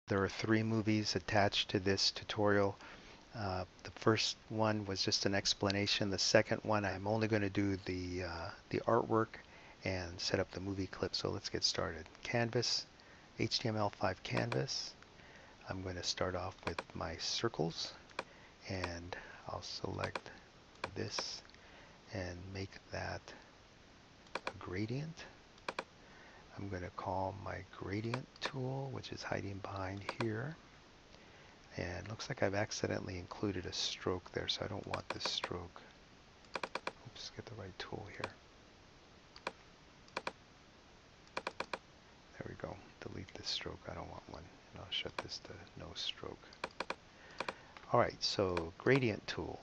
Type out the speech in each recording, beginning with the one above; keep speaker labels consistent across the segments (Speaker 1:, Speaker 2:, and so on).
Speaker 1: There are 3 movies attached to this tutorial. The first one was just an explanation. The second one, I'm only going to do the artwork and set up the movie clip. So let's get started. Canvas, HTML5 canvas. I'm going to start off with my circles, and I'll select this and make that a gradient. I'm going to call my gradient tool, which is hiding behind here. And it looks like I've accidentally included a stroke there, so I don't want this stroke. Oops, get the right tool here. There we go. Delete this stroke. I don't want one. And I'll shut this to no stroke. Alright, so gradient tool.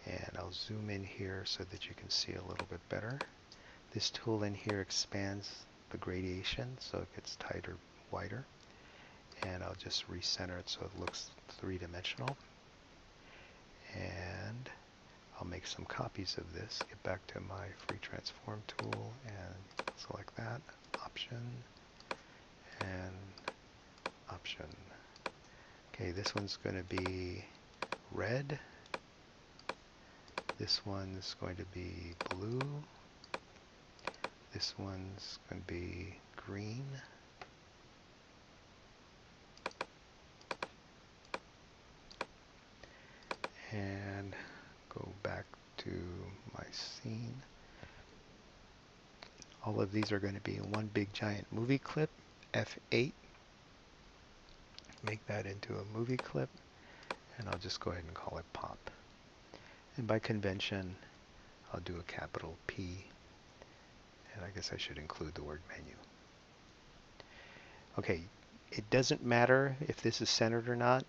Speaker 1: And I'll zoom in here so that you can see a little bit better. This tool in here expands the gradation so it gets tighter, wider. And I'll just recenter it so it looks 3-dimensional. And I'll make some copies of this. Get back to my free transform tool and select that. Option and option. Okay, this one's going to be red. This one's going to be blue. This one's going to be green. And go back to my scene. All of these are going to be in one big giant movie clip, F8. Make that into a movie clip, and I'll just go ahead and call it pop. And by convention, I'll do a capital P, and I guess I should include the word menu. Okay, it doesn't matter if this is centered or not.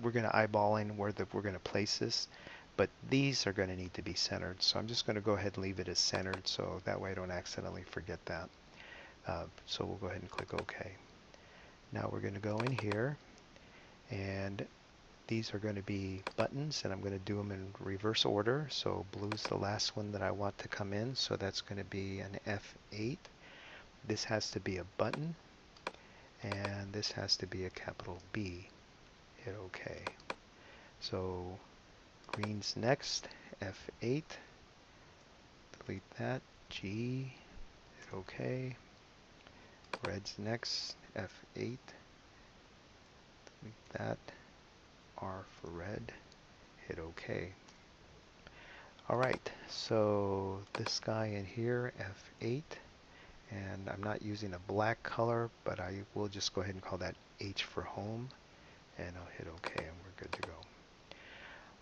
Speaker 1: We're going to eyeball in where we're going to place this, but these are going to need to be centered. So I'm just going to go ahead and leave it as centered, so that way I don't accidentally forget that. So we'll go ahead and click OK. Now we're going to go in here, and these are going to be buttons, and I'm going to do them in reverse order. So blue's the last one that I want to come in, so that's going to be an F8. This has to be a button, and this has to be a capital B. Hit OK. So green's next, F8. Delete that, G. Hit OK. Red's next, F8. Delete that, R for red. Hit OK. Alright, so this guy in here, F8, and I'm not using a black color, but I will just go ahead and call that H for home, and I'll hit OK, and we're good to go.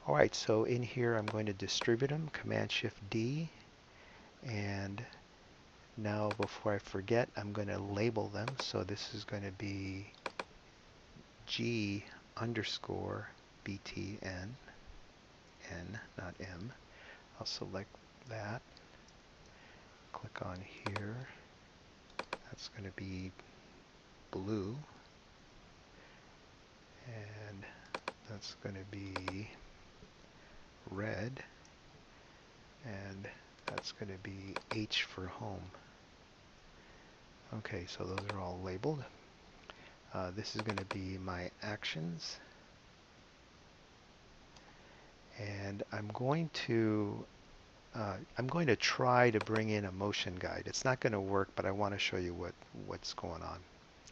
Speaker 1: Alright, so in here I'm going to distribute them, Command-Shift-D, and now before I forget, I'm going to label them. So this is going to be G underscore BTN, N, not M. I'll select that, click on here, that's going to be blue, and that's going to be red, and that's going to be H for home. Okay, so those are all labeled. This is going to be my actions, and I'm going to try to bring in a motion guide. It's not going to work, but I want to show you what's going on.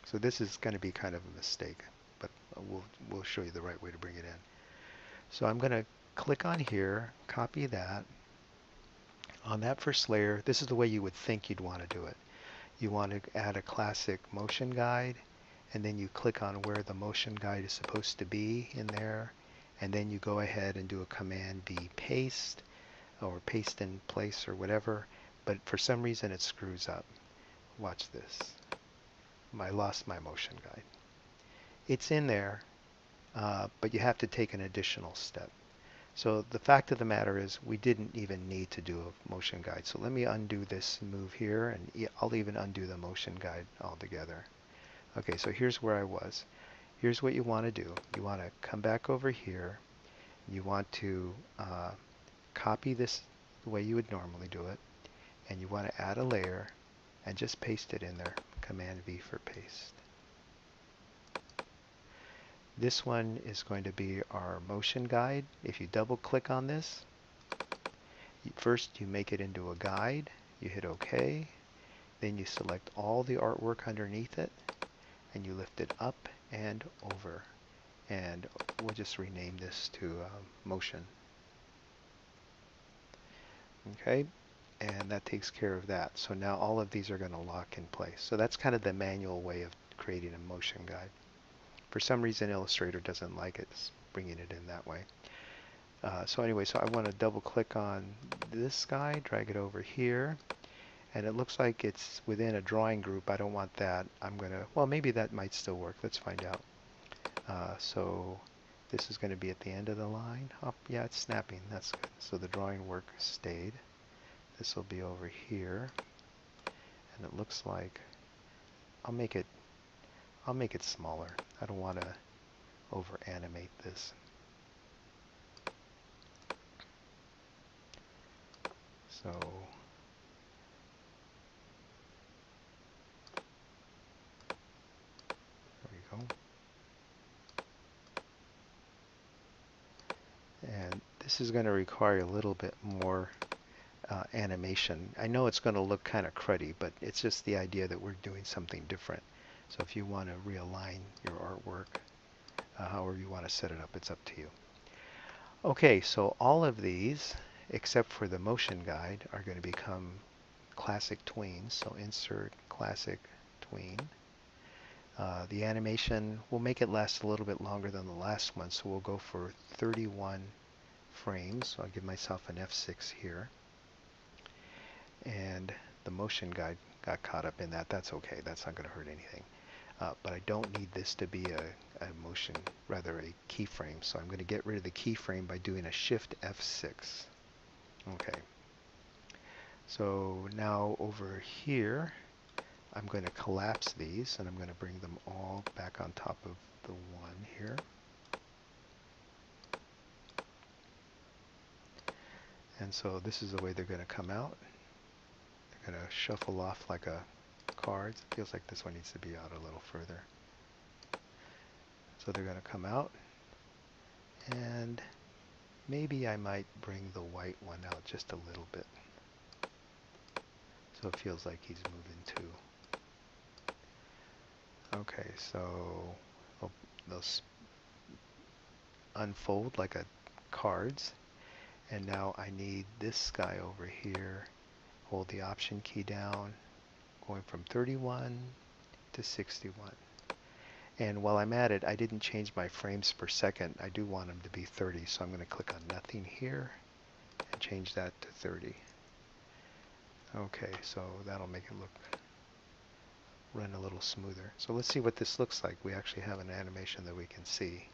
Speaker 1: So this is going to be kind of a mistake, but we'll show you the right way to bring it in. So I'm going to click on here, copy that. On that first layer, this is the way you would think you'd want to do it. You want to add a classic motion guide, and then you click on where the motion guide is supposed to be in there, and then you go ahead and do a Command B paste, or paste in place or whatever, but for some reason it screws up. Watch this. I lost my motion guide. It's in there, but you have to take an additional step. So the fact of the matter is we didn't even need to do a motion guide. So let me undo this move here, and I'll even undo the motion guide altogether. Okay, so here's where I was. Here's what you want to do. You want to come back over here. You want to copy this the way you would normally do it, and you want to add a layer and just paste it in there. Command V for paste. This one is going to be our motion guide. If you double click on this, first you make it into a guide, you hit OK, then you select all the artwork underneath it, and you lift it up and over. And we'll just rename this to motion. Okay, and that takes care of that. So now all of these are going to lock in place. So that's kind of the manual way of creating a motion guide. For some reason Illustrator doesn't like it, bringing it in that way. So anyway, so I want to double click on this guy, drag it over here, and it looks like it's within a drawing group. I don't want that. I'm going to, well, maybe that might still work. Let's find out. So this is going to be at the end of the line. Oh, yeah, it's snapping. That's good. So the drawing work stayed. This will be over here, and it looks like I'll make it smaller. I don't want to over animate this. So there we go. And this is going to require a little bit more animation. I know it's going to look kind of cruddy, but it's just the idea that we're doing something different. So if you want to realign your artwork, however you want to set it up, it's up to you. Okay, so all of these, except for the motion guide, are going to become classic tweens. So insert classic tween. The animation, we'll make it last a little bit longer than the last one, so we'll go for 31 frames. So I'll give myself an F6 here. And the motion guide got caught up in that. That's okay. That's not going to hurt anything. But I don't need this to be a motion, rather a keyframe. So I'm going to get rid of the keyframe by doing a Shift F6. Okay. So now over here, I'm going to collapse these, and I'm going to bring them all back on top of the one here. And so this is the way they're going to come out. They're going to shuffle off like a card. It feels like this one needs to be out a little further. So they're going to come out, and maybe I might bring the white one out just a little bit. So it feels like he's moving too. Okay, so those unfold like a cards, and now I need this guy over here. Hold the Option key down, going from 31 to 61. And while I'm at it, I didn't change my frames per second. I do want them to be 30, so I'm going to click on nothing here and change that to 30. Okay, so that'll make it run a little smoother. So let's see what this looks like. We actually have an animation that we can see.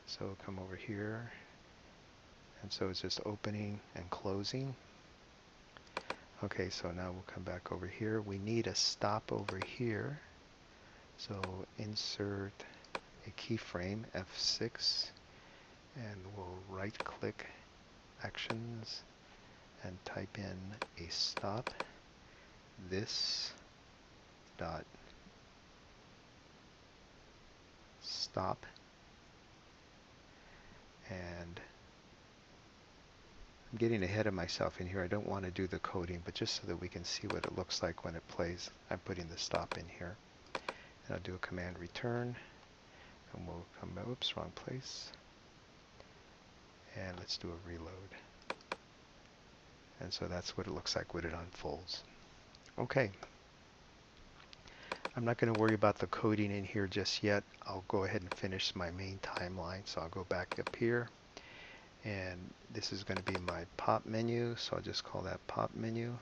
Speaker 1: So come over here, and so it's just opening and closing. Okay, so now we'll come back over here. We need a stop over here. So insert a keyframe, F6, and we'll right click Actions and type in a stop. This dot stop, and I'm getting ahead of myself in here. I don't want to do the coding, but just so that we can see what it looks like when it plays, I'm putting the stop in here. And I'll do a Command Return, and we'll come, oops, wrong place. And let's do a reload. And so that's what it looks like when it unfolds. Okay. I'm not going to worry about the coding in here just yet. I'll go ahead and finish my main timeline. So I'll go back up here, and this is going to be my pop menu. So I'll just call that pop menu.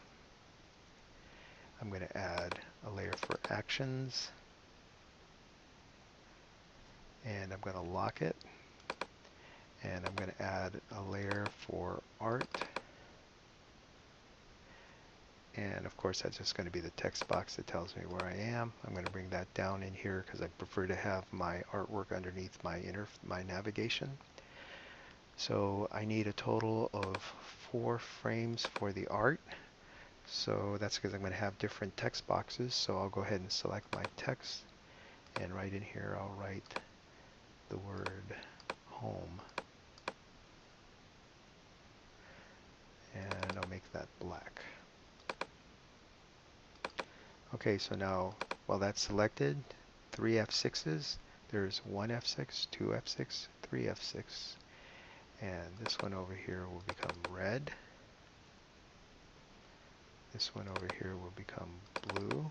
Speaker 1: I'm going to add a layer for actions, and I'm going to lock it. And I'm going to add a layer for art. And of course, that's just going to be the text box that tells me where I am. I'm going to bring that down in here because I prefer to have my artwork underneath my navigation. So I need a total of 4 frames for the art. So that's because I'm going to have different text boxes. So I'll go ahead and select my text, and right in here I'll write the word home, and I'll make that black. Okay, so now while that's selected, 3 F6s, there's 1 F6, 2 F6, 3 F6, and this one over here will become red. This one over here will become blue.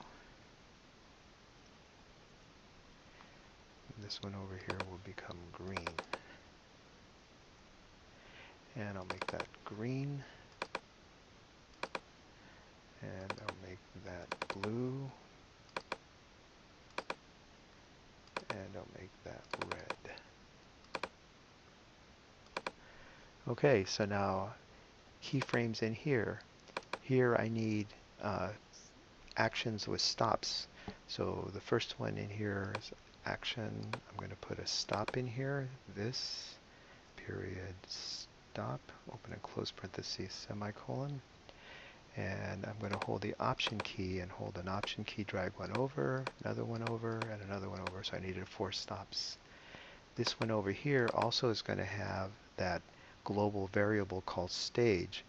Speaker 1: And this one over here will become green. And I'll make that green. And I'll make that blue. And I'll make that red. Okay, so now keyframes in here. Here I need actions with stops. So the first one in here is action. I'm going to put a stop in here. This period stop, open and close parentheses, semicolon. And I'm going to hold the option key and hold an option key, drag one over, another one over, and another one over. So I needed 4 stops. This one over here also is going to have that global variable called stage.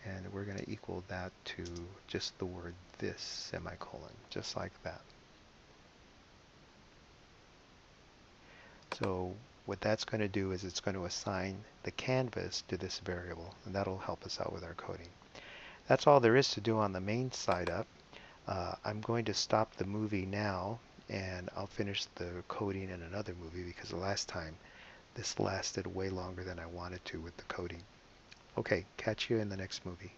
Speaker 1: And we're going to equal that to just the word this, semicolon, just like that. So what that's going to do is it's going to assign the canvas to this variable, and that'll help us out with our coding. That's all there is to do on the main side up. I'm going to stop the movie now, and I'll finish the coding in another movie because the last time this lasted way longer than I wanted to with the coding. Okay, catch you in the next movie.